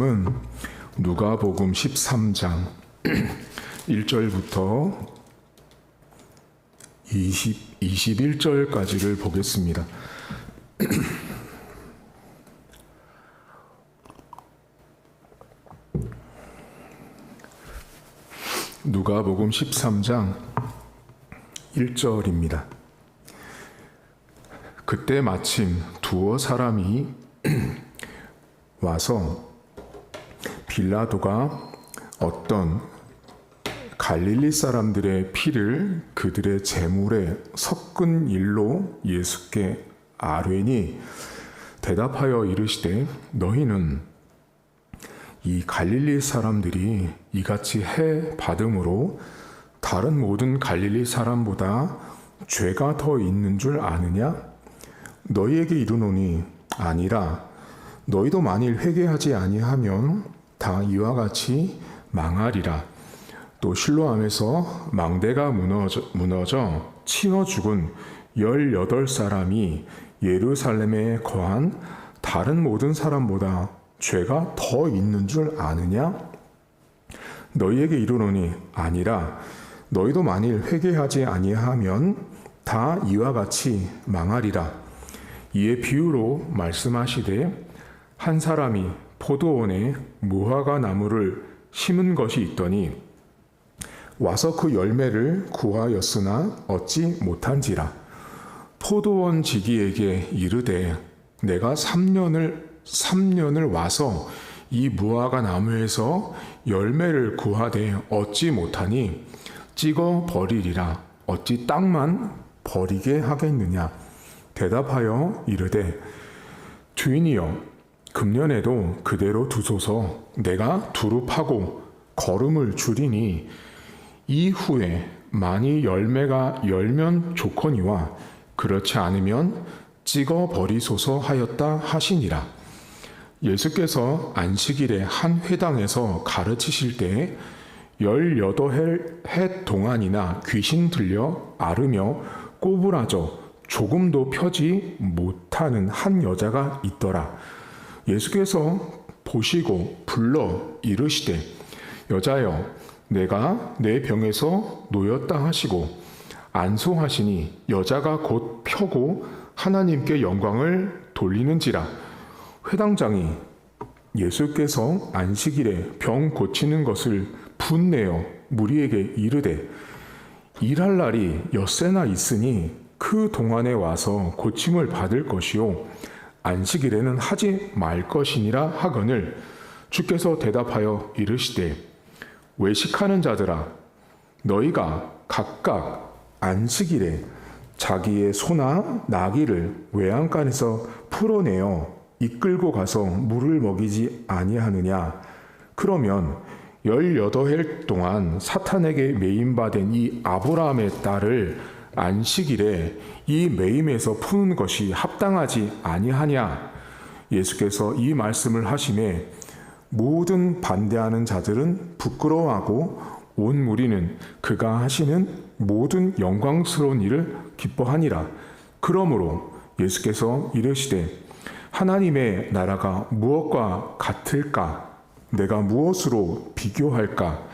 은 누가복음 13장 1절부터 21절까지를 보겠습니다. 누가복음 13장 1절입니다. 그때 마침 두어 사람이 와서 빌라도가 어떤 갈릴리 사람들의 피를 그들의 제물에 섞은 일로 예수께 아뢰니 대답하여 이르시되 너희는 이 갈릴리 사람들이 이같이 해 받음으로 다른 모든 갈릴리 사람보다 죄가 더 있는 줄 아느냐? 너희에게 이르노니 아니라 너희도 만일 회개하지 아니하면 다 이와 같이 망하리라. 또 실로암에서 망대가 무너져 치어 죽은 18사람이 예루살렘에 거한 다른 모든 사람보다 죄가 더 있는 줄 아느냐? 너희에게 이르노니 아니라 너희도 만일 회개하지 아니하면 다 이와 같이 망하리라. 이에 비유로 말씀하시되 한 사람이 포도원에 무화과 나무를 심은 것이 있더니 와서 그 열매를 구하였으나 얻지 못한지라. 포도원 지기에게 이르되 내가 3년을 와서 이 무화과 나무에서 열매를 구하되 얻지 못하니 찍어 버리리라. 어찌 땅만 버리게 하겠느냐? 대답하여 이르되 주인이여 금년에도 그대로 두소서. 내가 두루 파고 거름을 줄이니 이후에 만일 열매가 열면 좋거니와 그렇지 않으면 찍어 버리소서 하였다 하시니라. 예수께서 안식일에 한 회당에서 가르치실 때에 18해 동안이나 귀신 들려 앓으며 꼬부라져 조금도 펴지 못하는 한 여자가 있더라. 예수께서 보시고 불러 이르시되 여자여 내가 내 병에서 놓였다 하시고 안수하시니 여자가 곧 펴고 하나님께 영광을 돌리는지라. 회당장이 예수께서 안식일에 병 고치는 것을 분내어 무리에게 이르되 일할 날이 엿새나 있으니 그 동안에 와서 고침을 받을 것이요 안식일에는 하지 말 것이니라 하거늘 주께서 대답하여 이르시되 외식하는 자들아 너희가 각각 안식일에 자기의 소나 나귀를 외양간에서 풀어내어 이끌고 가서 물을 먹이지 아니하느냐? 그러면 18해 동안 사탄에게 매임받은 이 아브라함의 딸을 안식일에 이 매임에서 푸는 것이 합당하지 아니하냐? 예수께서 이 말씀을 하시매 모든 반대하는 자들은 부끄러워하고 온 무리는 그가 하시는 모든 영광스러운 일을 기뻐하니라. 그러므로 예수께서 이르시되 하나님의 나라가 무엇과 같을까? 내가 무엇으로 비교할까?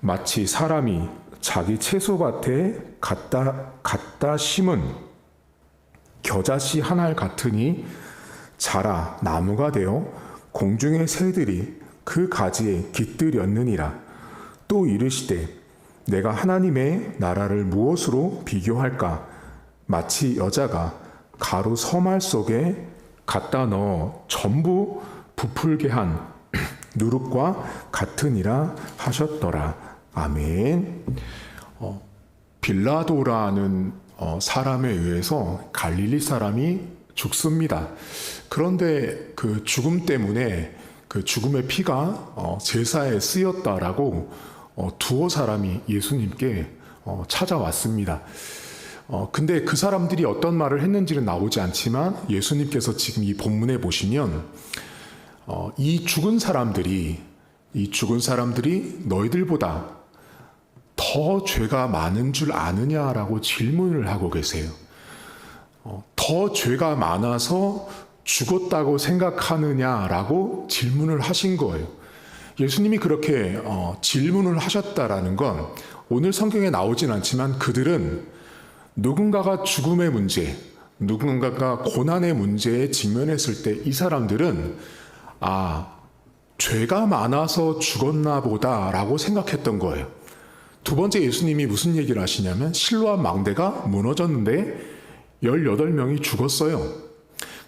마치 사람이 자기 채소밭에 갖다 심은 겨자씨 한 알 같으니 자라 나무가 되어 공중의 새들이 그 가지에 깃들였느니라. 또 이르시되 내가 하나님의 나라를 무엇으로 비교할까? 마치 여자가 가루 서말 속에 갖다 넣어 전부 부풀게 한 누룩과 같으니라 하셨더라. 아멘. 빌라도라는 사람에 의해서 갈릴리 사람이 죽습니다. 그런데 그 죽음 때문에 그 죽음의 피가 제사에 쓰였다라고 두어 사람이 예수님께 찾아왔습니다. 근데 그 사람들이 어떤 말을 했는지는 나오지 않지만 예수님께서 지금 이 본문에 보시면 이 죽은 사람들이 너희들보다 더 죄가 많은 줄 아느냐라고 질문을 하고 계세요. 더 죄가 많아서 죽었다고 생각하느냐라고 질문을 하신 거예요. 예수님이 그렇게 질문을 하셨다라는 건 오늘 성경에 나오진 않지만 그들은 누군가가 죽음의 문제, 누군가가 고난의 문제에 직면했을 때 이 사람들은 죄가 많아서 죽었나 보다라고 생각했던 거예요. 두 번째 예수님이 무슨 얘기를 하시냐면 실로암 망대가 무너졌는데 18명이 죽었어요.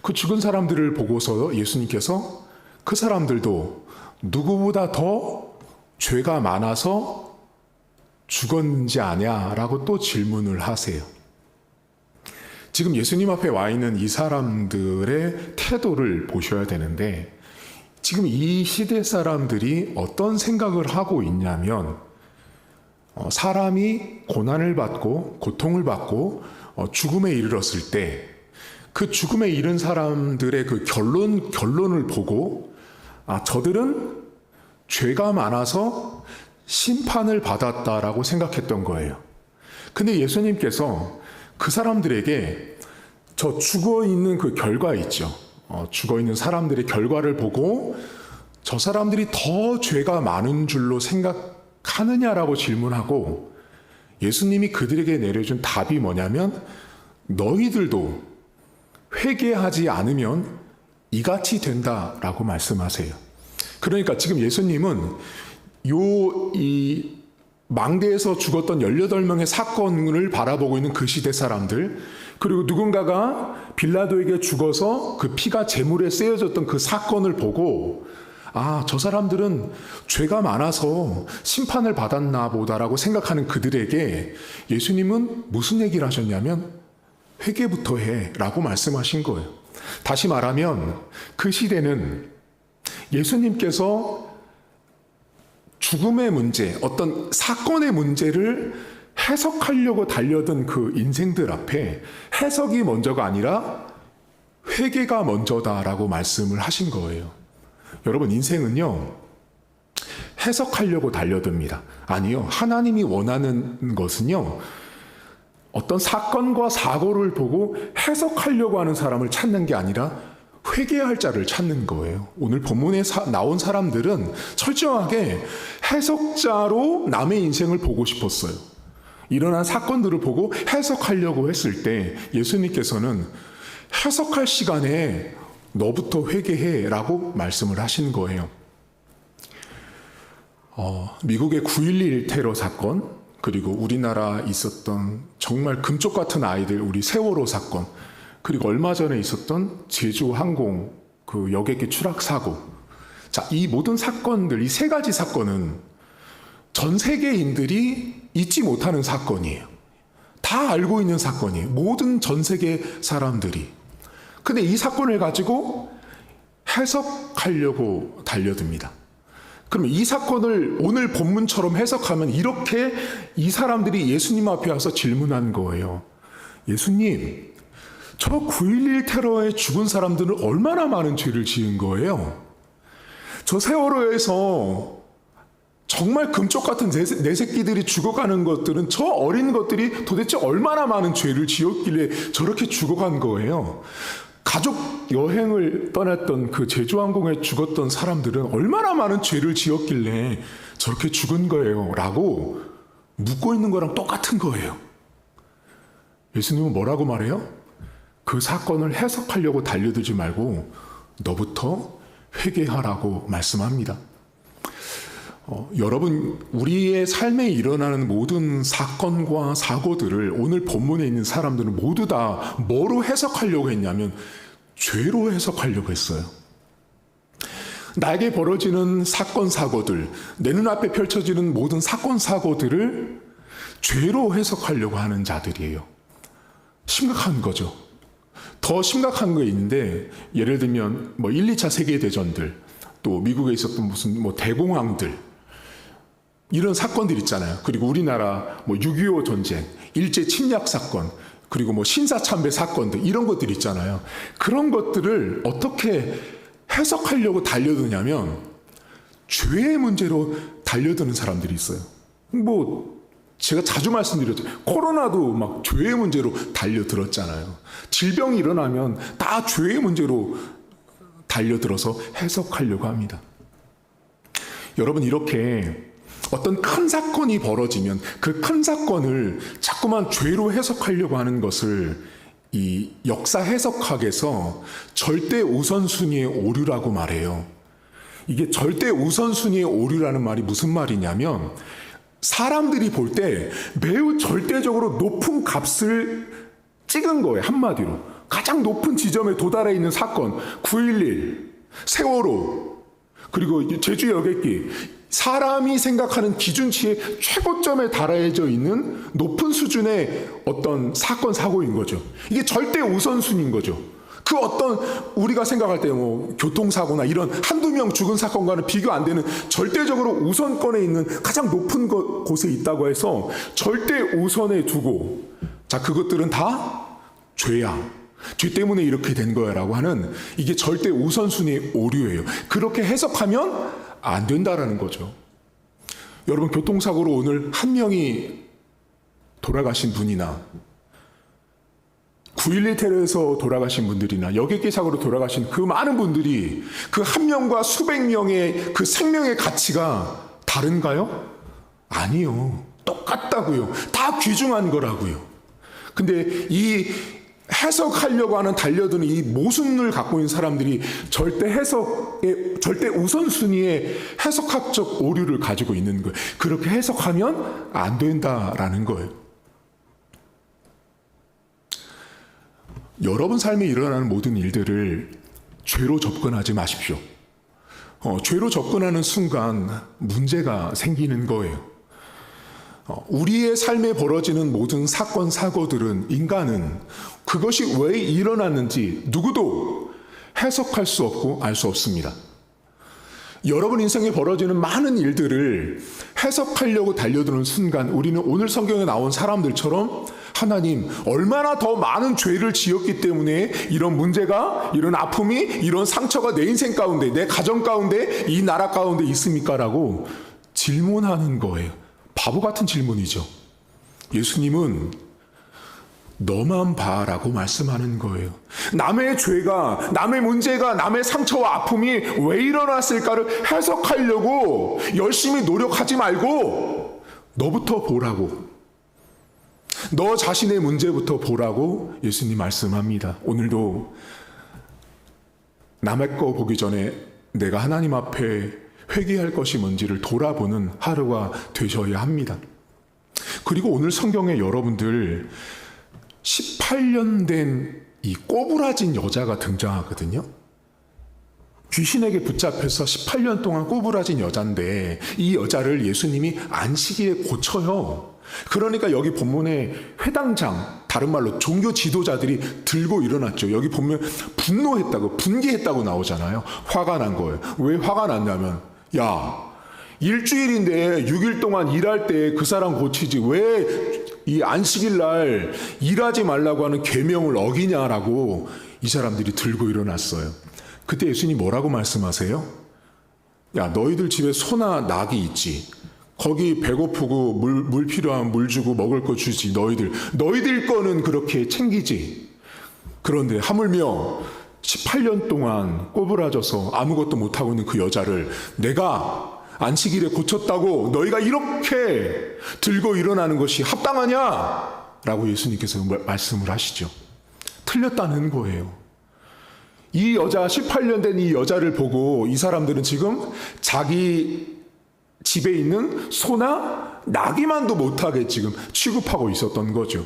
그 죽은 사람들을 보고서 예수님께서 그 사람들도 누구보다 더 죄가 많아서 죽었는지 아냐라고 또 질문을 하세요. 지금 예수님 앞에 와 있는 이 사람들의 태도를 보셔야 되는데 지금 이 시대 사람들이 어떤 생각을 하고 있냐면 사람이 고난을 받고 고통을 받고 죽음에 이르렀을 때 그 죽음에 이른 사람들의 그 결론을 보고 저들은 죄가 많아서 심판을 받았다라고 생각했던 거예요. 근데 예수님께서 그 사람들에게 저 죽어 있는 그 결과 있죠. 죽어 있는 사람들의 결과를 보고 저 사람들이 더 죄가 많은 줄로 생각하느냐라고 질문하고 예수님이 그들에게 내려준 답이 뭐냐면 너희들도 회개하지 않으면 이같이 된다라고 말씀하세요. 그러니까 지금 예수님은 이 망대에서 죽었던 18명의 사건을 바라보고 있는 그 시대 사람들, 그리고 누군가가 빌라도에게 죽어서 그 피가 제물에 쓰여졌던 그 사건을 보고 저 사람들은 죄가 많아서 심판을 받았나 보다라고 생각하는 그들에게 예수님은 무슨 얘기를 하셨냐면 회개부터 해라고 말씀하신 거예요. 다시 말하면 그 시대는 예수님께서 죽음의 문제, 어떤 사건의 문제를 해석하려고 달려든 그 인생들 앞에 해석이 먼저가 아니라 회개가 먼저다라고 말씀을 하신 거예요. 여러분, 인생은요, 해석하려고 달려듭니다. 아니요, 하나님이 원하는 것은요, 어떤 사건과 사고를 보고 해석하려고 하는 사람을 찾는 게 아니라 회개할 자를 찾는 거예요. 오늘 본문에 나온 사람들은 철저하게 해석자로 남의 인생을 보고 싶었어요. 일어난 사건들을 보고 해석하려고 했을 때 예수님께서는 해석할 시간에 너부터 회개해 라고 말씀을 하신 거예요. 미국의 9.11 테러 사건, 그리고 우리나라 있었던 정말 금쪽 같은 아이들, 우리 세월호 사건, 그리고 얼마 전에 있었던 제주 항공 그 여객기 추락 사고. 자, 이 모든 사건들, 이 세 가지 사건은 전 세계인들이 잊지 못하는 사건이에요. 다 알고 있는 사건이에요. 모든 전 세계 사람들이. 근데 이 사건을 가지고 해석하려고 달려듭니다. 그러면 이 사건을 오늘 본문처럼 해석하면 이렇게 이 사람들이 예수님 앞에 와서 질문한 거예요. 예수님, 저 9.11 테러에 죽은 사람들은 얼마나 많은 죄를 지은 거예요? 저 세월호에서 정말 금쪽 같은 내 새끼들이 죽어가는 것들은 저 어린 것들이 도대체 얼마나 많은 죄를 지었길래 저렇게 죽어간 거예요? 가족 여행을 떠났던 그 제주항공에 죽었던 사람들은 얼마나 많은 죄를 지었길래 저렇게 죽은 거예요? 라고 묻고 있는 거랑 똑같은 거예요. 예수님은 뭐라고 말해요? 그 사건을 해석하려고 달려들지 말고 너부터 회개하라고 말씀합니다. 여러분, 우리의 삶에 일어나는 모든 사건과 사고들을 오늘 본문에 있는 사람들은 모두 다 뭐로 해석하려고 했냐면 죄로 해석하려고 했어요. 나에게 벌어지는 사건, 사고들, 내 눈앞에 펼쳐지는 모든 사건, 사고들을 죄로 해석하려고 하는 자들이에요. 심각한 거죠. 더 심각한 거 있는데, 예를 들면 1, 2차 세계대전들, 또 미국에 있었던 무슨 대공황들, 이런 사건들 있잖아요. 그리고 우리나라 6.25 전쟁, 일제 침략 사건, 그리고 신사참배 사건들, 이런 것들 있잖아요. 그런 것들을 어떻게 해석하려고 달려드냐면 죄의 문제로 달려드는 사람들이 있어요. 제가 자주 말씀드렸죠. 코로나도 막 죄의 문제로 달려들었잖아요. 질병이 일어나면 다 죄의 문제로 달려들어서 해석하려고 합니다. 여러분, 이렇게 어떤 큰 사건이 벌어지면 그 큰 사건을 자꾸만 죄로 해석하려고 하는 것을 이 역사 해석학에서 절대 우선순위의 오류라고 말해요. 이게 절대 우선순위의 오류라는 말이 무슨 말이냐면, 사람들이 볼 때 매우 절대적으로 높은 값을 찍은 거예요. 한마디로 가장 높은 지점에 도달해 있는 사건, 9.11, 세월호, 그리고 제주 여객기, 사람이 생각하는 기준치의 최고점에 달해져 있는 높은 수준의 어떤 사건, 사고인 거죠. 이게 절대 우선순위인 거죠. 그 어떤 우리가 생각할 때 뭐 교통사고나 이런 한두 명 죽은 사건과는 비교 안 되는 절대적으로 우선권에 있는 가장 높은 곳에 있다고 해서 절대 우선에 두고, 자, 그것들은 다 죄야, 죄 때문에 이렇게 된 거야 라고 하는, 이게 절대 우선순위의 오류예요. 그렇게 해석하면 안 된다라는 거죠. 여러분, 교통사고로 오늘 한 명이 돌아가신 분이나 9.11 테러에서 돌아가신 분들이나 여객기 사고로 돌아가신 그 많은 분들이 그 한 명과 수백 명의 그 생명의 가치가 다른가요? 아니요. 똑같다고요. 다 귀중한 거라고요. 근데 이 해석하려고 하는 달려드는 이 모순을 갖고 있는 사람들이 절대 우선순위의 해석학적 오류를 가지고 있는 거예요. 그렇게 해석하면 안 된다라는 거예요. 여러분 삶에 일어나는 모든 일들을 죄로 접근하지 마십시오. 죄로 접근하는 순간 문제가 생기는 거예요. 우리의 삶에 벌어지는 모든 사건, 사고들은, 인간은 그것이 왜 일어났는지 누구도 해석할 수 없고 알 수 없습니다. 여러분 인생에 벌어지는 많은 일들을 해석하려고 달려드는 순간 우리는 오늘 성경에 나온 사람들처럼 하나님, 얼마나 더 많은 죄를 지었기 때문에 이런 문제가, 이런 아픔이, 이런 상처가 내 인생 가운데, 내 가정 가운데, 이 나라 가운데 있습니까? 라고 질문하는 거예요. 바보 같은 질문이죠. 예수님은 너만 봐라고 말씀하는 거예요. 남의 죄가, 남의 문제가, 남의 상처와 아픔이 왜 일어났을까를 해석하려고 열심히 노력하지 말고 너부터 보라고, 너 자신의 문제부터 보라고 예수님 말씀합니다. 오늘도 남의 거 보기 전에 내가 하나님 앞에 회개할 것이 뭔지를 돌아보는 하루가 되셔야 합니다. 그리고 오늘 성경에 여러분들 18년 된 이 꼬부라진 여자가 등장하거든요. 귀신에게 붙잡혀서 18년 동안 꼬부라진 여자인데 이 여자를 예수님이 안식일에 고쳐요. 그러니까 여기 본문에 회당장, 다른 말로 종교 지도자들이 들고 일어났죠. 여기 보면 분노했다고, 분개했다고 나오잖아요. 화가 난 거예요. 왜 화가 났냐면, 야, 일주일인데 6일 동안 일할 때 그 사람 고치지 왜 이 안식일 날 일하지 말라고 하는 계명을 어기냐라고 이 사람들이 들고 일어났어요. 그때 예수님이 뭐라고 말씀하세요? 야, 너희들 집에 소나 낙이 있지. 거기 배고프고 물 필요하면 물 주고 먹을 거 주지. 너희들 거는 그렇게 챙기지. 그런데 하물며 18년 동안 꼬부라져서 아무것도 못하고 있는 그 여자를 내가 안식일에 고쳤다고 너희가 이렇게 들고 일어나는 것이 합당하냐? 라고 예수님께서 말씀을 하시죠. 틀렸다는 거예요. 이 여자, 18년 된 이 여자를 보고 이 사람들은 지금 자기 집에 있는 소나 나귀만도 못하게 지금 취급하고 있었던 거죠.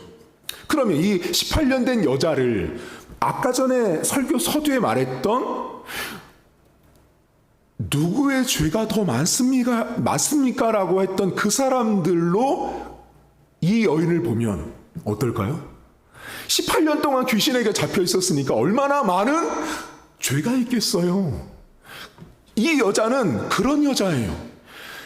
그러면 이 18년 된 여자를 아까 전에 설교 서두에 말했던 누구의 죄가 더 맞습니까? 라고 했던 그 사람들로 이 여인을 보면 어떨까요? 18년 동안 귀신에게 잡혀 있었으니까 얼마나 많은 죄가 있겠어요. 이 여자는 그런 여자예요.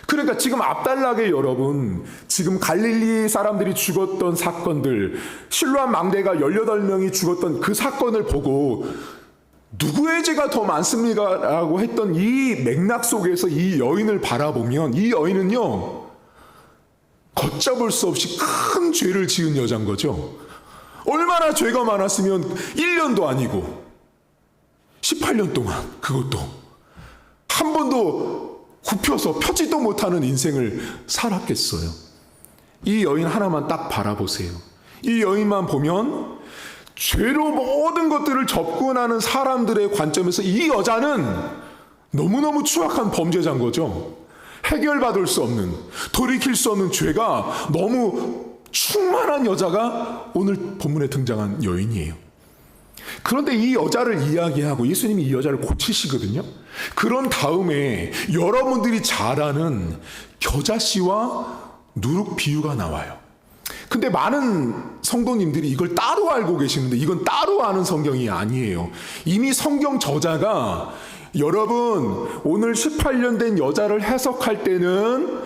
그러니까 지금 앞달나게 여러분, 지금 갈릴리 사람들이 죽었던 사건들, 실로암 망대가 18명이 죽었던 그 사건을 보고 누구의 죄가 더 많습니까? 라고 했던 이 맥락 속에서 이 여인을 바라보면 이 여인은요, 걷잡을 수 없이 큰 죄를 지은 여자인 거죠. 얼마나 죄가 많았으면 1년도 아니고 18년 동안 그것도 한 번도 굽혀서 펴지도 못하는 인생을 살았겠어요. 이 여인 하나만 딱 바라보세요. 이 여인만 보면 죄로 모든 것들을 접근하는 사람들의 관점에서 이 여자는 너무너무 추악한 범죄자인 거죠. 해결받을 수 없는, 돌이킬 수 없는 죄가 너무 충만한 여자가 오늘 본문에 등장한 여인이에요. 그런데 이 여자를 이야기하고 예수님이 이 여자를 고치시거든요. 그런 다음에 여러분들이 잘 아는 겨자씨와 누룩 비유가 나와요. 근데 많은 성도님들이 이걸 따로 알고 계시는데 이건 따로 아는 성경이 아니에요. 이미 성경 저자가 여러분 오늘 18년 된 여자를 해석할 때는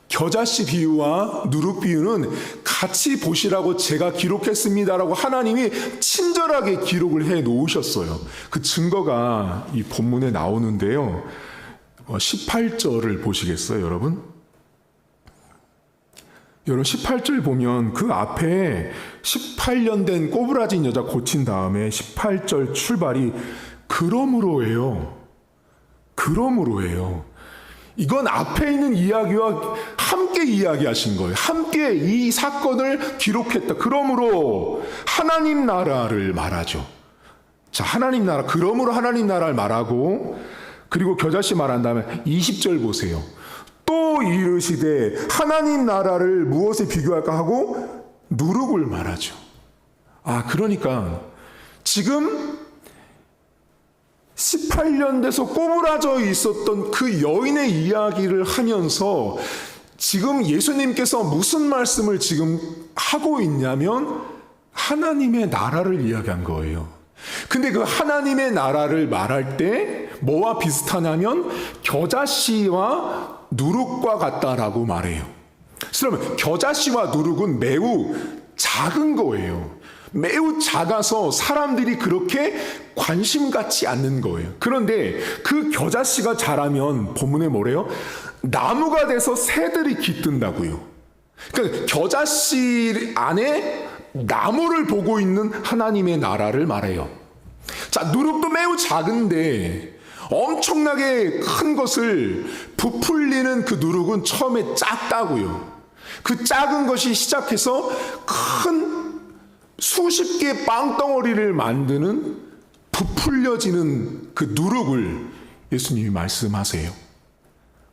겨자씨 비유와 누룩 비유는 같이 보시라고 제가 기록했습니다라고 하나님이 친절하게 기록을 해 놓으셨어요. 그 증거가 이 본문에 나오는데요. 18절을 보시겠어요, 여러분? 여러분 18절 보면 그 앞에 18년 된 꼬부라진 여자 고친 다음에 18절 출발이 그러므로예요. 그러므로예요. 이건 앞에 있는 이야기와 함께 이야기하신 거예요. 함께 이 사건을 기록했다. 그러므로 하나님 나라를 말하죠. 자, 하나님 나라. 그러므로 하나님 나라를 말하고 그리고 겨자씨 말한 다음에 20절 보세요. 또 이르시되 하나님 나라를 무엇에 비교할까 하고 누룩을 말하죠. 아, 그러니까 지금 18년 돼서 꼬부라져 있었던 그 여인의 이야기를 하면서 지금 예수님께서 무슨 말씀을 지금 하고 있냐면 하나님의 나라를 이야기한 거예요. 근데 그 하나님의 나라를 말할 때 뭐와 비슷하냐면 겨자씨와 누룩과 같다라고 말해요. 그러면 겨자씨와 누룩은 매우 작은 거예요. 매우 작아서 사람들이 그렇게 관심 갖지 않는 거예요. 그런데 그 겨자씨가 자라면 본문에 뭐래요? 나무가 돼서 새들이 깃든다고요. 그러니까 겨자씨 안에 나무를 보고 있는 하나님의 나라를 말해요. 자, 누룩도 매우 작은데 엄청나게 큰 것을 부풀리는 그 누룩은 처음에 작다고요. 그 작은 것이 시작해서 큰 수십 개의 빵덩어리를 만드는 부풀려지는 그 누룩을 예수님이 말씀하세요.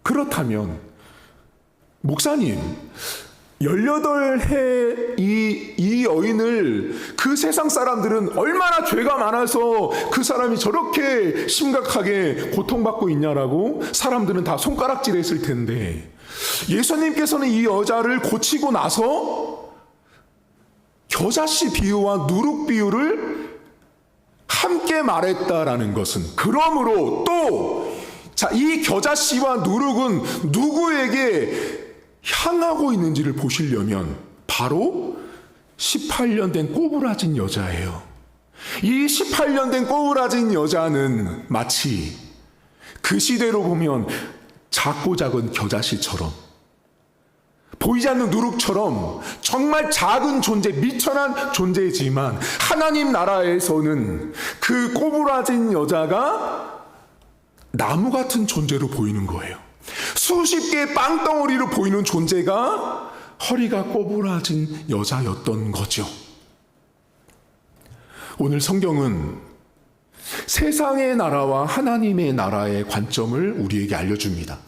그렇다면 목사님 18해 이 여인을 그 세상 사람들은 얼마나 죄가 많아서 그 사람이 저렇게 심각하게 고통받고 있냐라고 사람들은 다 손가락질 했을 텐데 예수님께서는 이 여자를 고치고 나서 겨자씨 비유와 누룩 비유를 함께 말했다라는 것은 그러므로 또 자, 이 겨자씨와 누룩은 누구에게 향하고 있는지를 보시려면 바로 18년 된 꼬부라진 여자예요. 이 18년 된 꼬부라진 여자는 마치 그 시대로 보면 작고 작은 겨자씨처럼 보이지 않는 누룩처럼 정말 작은 존재, 미천한 존재이지만 하나님 나라에서는 그 꼬부라진 여자가 나무 같은 존재로 보이는 거예요. 수십 개의 빵덩어리로 보이는 존재가 허리가 꼬부라진 여자였던 거죠. 오늘 성경은 세상의 나라와 하나님의 나라의 관점을 우리에게 알려줍니다.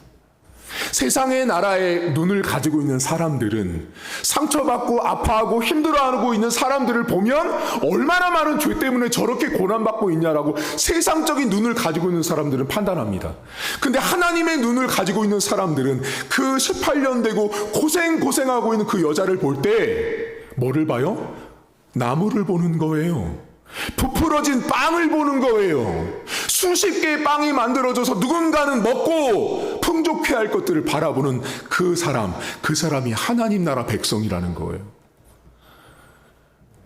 세상의 나라에 눈을 가지고 있는 사람들은 상처받고 아파하고 힘들어하고 있는 사람들을 보면 얼마나 많은 죄 때문에 저렇게 고난받고 있냐라고 세상적인 눈을 가지고 있는 사람들은 판단합니다. 근데 하나님의 눈을 가지고 있는 사람들은 그 18년 되고 고생하고 있는 그 여자를 볼 때 뭐를 봐요? 나무를 보는 거예요. 부풀어진 빵을 보는 거예요. 수십 개의 빵이 만들어져서 누군가는 먹고 풍족해 할 것들을 바라보는 그 사람이 하나님 나라 백성이라는 거예요.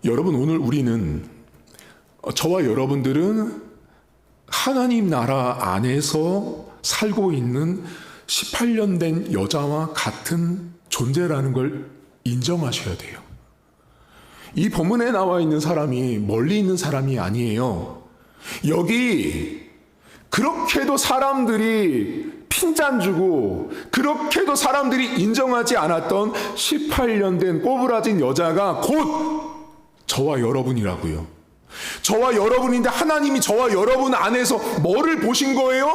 여러분, 오늘 우리는 저와 여러분들은 하나님 나라 안에서 살고 있는 18년 된 여자와 같은 존재라는 걸 인정하셔야 돼요. 이 본문에 나와 있는 사람이 멀리 있는 사람이 아니에요. 여기 그렇게도 사람들이 핀잔 주고 그렇게도 사람들이 인정하지 않았던 18년 된 꼬부라진 여자가 곧 저와 여러분이라고요. 저와 여러분인데 하나님이 저와 여러분 안에서 뭐를 보신 거예요?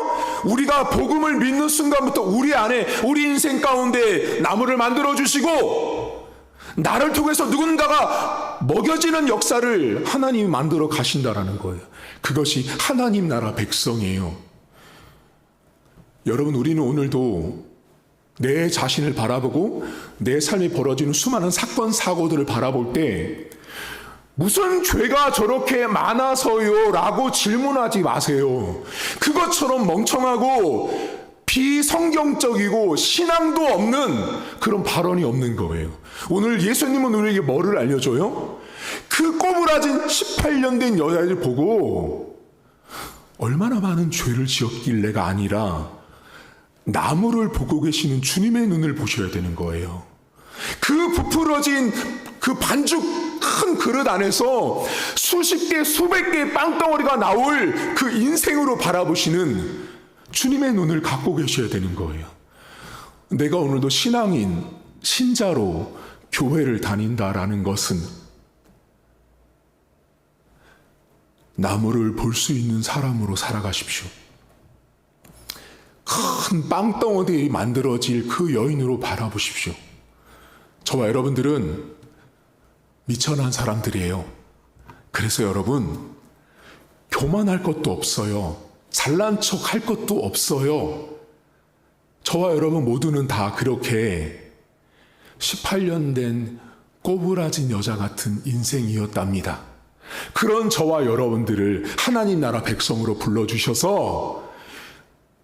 우리가 복음을 믿는 순간부터 우리 안에 우리 인생 가운데 나무를 만들어 주시고 나를 통해서 누군가가 먹여지는 역사를 하나님이 만들어 가신다라는 거예요. 그것이 하나님 나라 백성이에요. 여러분, 우리는 오늘도 내 자신을 바라보고 내 삶에 벌어지는 수많은 사건 사고들을 바라볼 때 무슨 죄가 저렇게 많아서요? 라고 질문하지 마세요. 그것처럼 멍청하고 비성경적이고 신앙도 없는 그런 발언이 없는 거예요. 오늘 예수님은 우리에게 뭐를 알려줘요? 그 꼬부라진 18년 된 여자를 보고 얼마나 많은 죄를 지었길래가 아니라 나무를 보고 계시는 주님의 눈을 보셔야 되는 거예요. 그 부풀어진 그 반죽 큰 그릇 안에서 수십 개, 수백 개의 빵덩어리가 나올 그 인생으로 바라보시는 주님의 눈을 갖고 계셔야 되는 거예요. 내가 오늘도 신앙인, 신자로 교회를 다닌다라는 것은 나무를 볼 수 있는 사람으로 살아가십시오. 큰 빵덩어리 만들어질 그 여인으로 바라보십시오. 저와 여러분들은 미천한 사람들이에요. 그래서 여러분, 교만할 것도 없어요. 잘난 척 할 것도 없어요. 저와 여러분 모두는 다 그렇게 18년 된 꼬부라진 여자 같은 인생이었답니다. 그런 저와 여러분들을 하나님 나라 백성으로 불러주셔서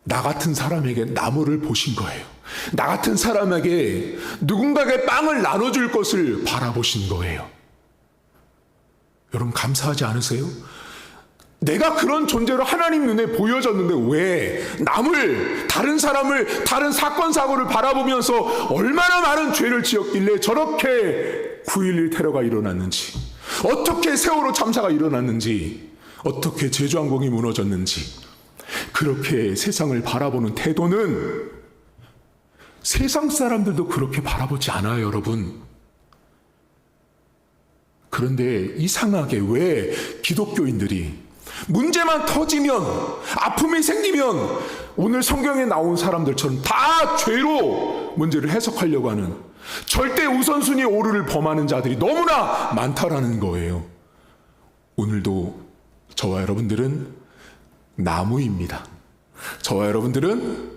나 같은 사람에게 나무를 보신 거예요. 나 같은 사람에게 누군가에게 빵을 나눠줄 것을 바라보신 거예요. 여러분 감사하지 않으세요? 내가 그런 존재로 하나님 눈에 보여졌는데 왜 남을, 다른 사람을, 다른 사건 사고를 바라보면서 얼마나 많은 죄를 지었길래 저렇게 9.11 테러가 일어났는지, 어떻게 세월호 참사가 일어났는지, 어떻게 제주항공이 무너졌는지, 그렇게 세상을 바라보는 태도는 세상 사람들도 그렇게 바라보지 않아요, 여러분. 그런데 이상하게 왜 기독교인들이 문제만 터지면, 아픔이 생기면 오늘 성경에 나온 사람들처럼 다 죄로 문제를 해석하려고 하는, 절대 우선순위 오류를 범하는 자들이 너무나 많다라는 거예요. 오늘도 저와 여러분들은 나무입니다. 저와 여러분들은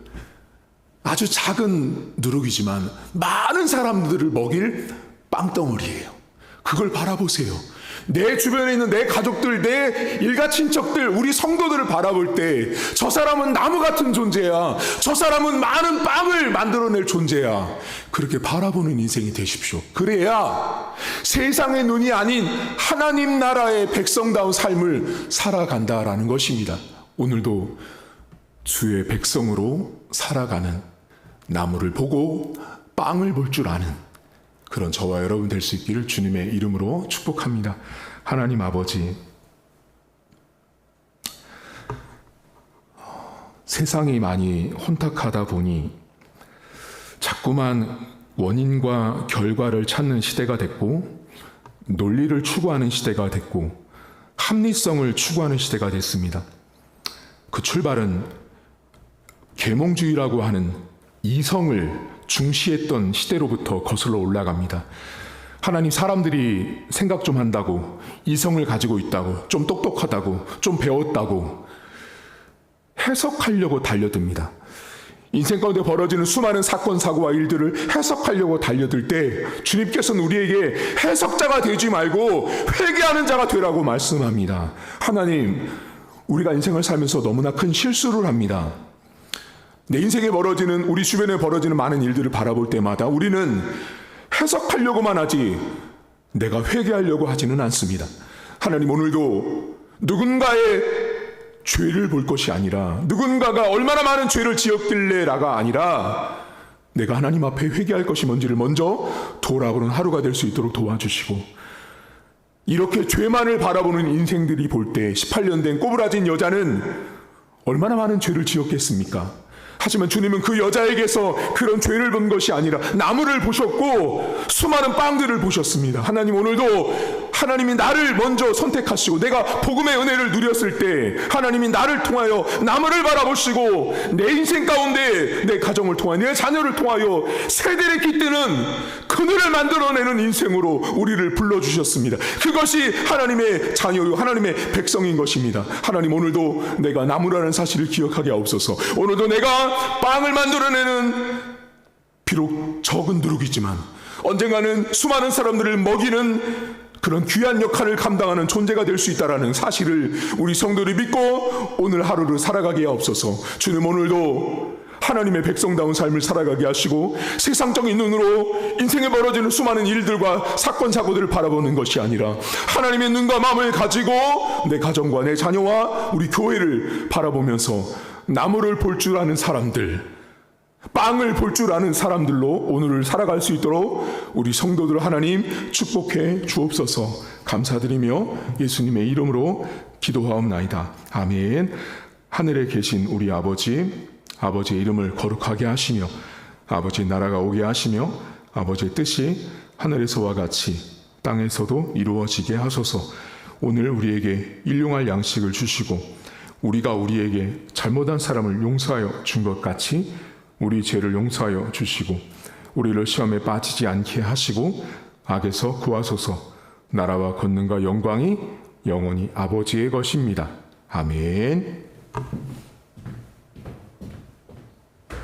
아주 작은 누룩이지만 많은 사람들을 먹일 빵덩어리예요. 그걸 바라보세요. 내 주변에 있는 내 가족들, 내 일가 친척들, 우리 성도들을 바라볼 때 저 사람은 나무 같은 존재야. 저 사람은 많은 빵을 만들어낼 존재야. 그렇게 바라보는 인생이 되십시오. 그래야 세상의 눈이 아닌 하나님 나라의 백성다운 삶을 살아간다라는 것입니다. 오늘도 주의 백성으로 살아가는, 나무를 보고 빵을 볼 줄 아는 그런 저와 여러분 될 수 있기를 주님의 이름으로 축복합니다. 하나님 아버지, 세상이 많이 혼탁하다 보니 자꾸만 원인과 결과를 찾는 시대가 됐고, 논리를 추구하는 시대가 됐고, 합리성을 추구하는 시대가 됐습니다. 그 출발은 계몽주의라고 하는 이성을 중시했던 시대로부터 거슬러 올라갑니다. 하나님, 사람들이 생각 좀 한다고, 이성을 가지고 있다고, 좀 똑똑하다고, 좀 배웠다고 해석하려고 달려듭니다. 인생 가운데 벌어지는 수많은 사건, 사고와 일들을 해석하려고 달려들 때 주님께서는 우리에게 해석자가 되지 말고 회개하는 자가 되라고 말씀합니다. 하나님, 우리가 인생을 살면서 너무나 큰 실수를 합니다. 내 인생에 벌어지는, 우리 주변에 벌어지는 많은 일들을 바라볼 때마다 우리는 해석하려고만 하지 내가 회개하려고 하지는 않습니다. 하나님, 오늘도 누군가의 죄를 볼 것이 아니라, 누군가가 얼마나 많은 죄를 지었길래라가 아니라 내가 하나님 앞에 회개할 것이 뭔지를 먼저 돌아보는 하루가 될 수 있도록 도와주시고, 이렇게 죄만을 바라보는 인생들이 볼 때 18년 된 꼬부라진 여자는 얼마나 많은 죄를 지었겠습니까? 하지만 주님은 그 여자에게서 그런 죄를 본 것이 아니라 나무를 보셨고 수많은 빵들을 보셨습니다. 하나님, 오늘도 하나님이 나를 먼저 선택하시고 내가 복음의 은혜를 누렸을 때 하나님이 나를 통하여 나무를 바라보시고 내 인생 가운데 내 가정을 통하여 내 자녀를 통하여 세대를 깃드는 그늘을 만들어내는 인생으로 우리를 불러주셨습니다. 그것이 하나님의 자녀요 하나님의 백성인 것입니다. 하나님, 오늘도 내가 나무라는 사실을 기억하게 하옵소서. 오늘도 내가 빵을 만들어내는 비록 적은 누룩이지만 언젠가는 수많은 사람들을 먹이는 그런 귀한 역할을 감당하는 존재가 될 수 있다는 사실을 우리 성도들이 믿고 오늘 하루를 살아가게 하옵소서. 주님, 오늘도 하나님의 백성다운 삶을 살아가게 하시고 세상적인 눈으로 인생에 벌어지는 수많은 일들과 사건 사고들을 바라보는 것이 아니라 하나님의 눈과 마음을 가지고 내 가정과 내 자녀와 우리 교회를 바라보면서 나무를 볼 줄 아는 사람들, 빵을 볼 줄 아는 사람들로 오늘을 살아갈 수 있도록 우리 성도들 하나님 축복해 주옵소서. 감사드리며 예수님의 이름으로 기도하옵나이다. 아멘. 하늘에 계신 우리 아버지, 아버지의 이름을 거룩하게 하시며 아버지의 나라가 오게 하시며 아버지의 뜻이 하늘에서와 같이 땅에서도 이루어지게 하소서. 오늘 우리에게 일용할 양식을 주시고 우리가 우리에게 잘못한 사람을 용서하여 준 것 같이 우리 죄를 용서하여 주시고 우리를 시험에 빠지지 않게 하시고 악에서 구하소서. 나라와 권능과 영광이 영원히 아버지의 것입니다. 아멘.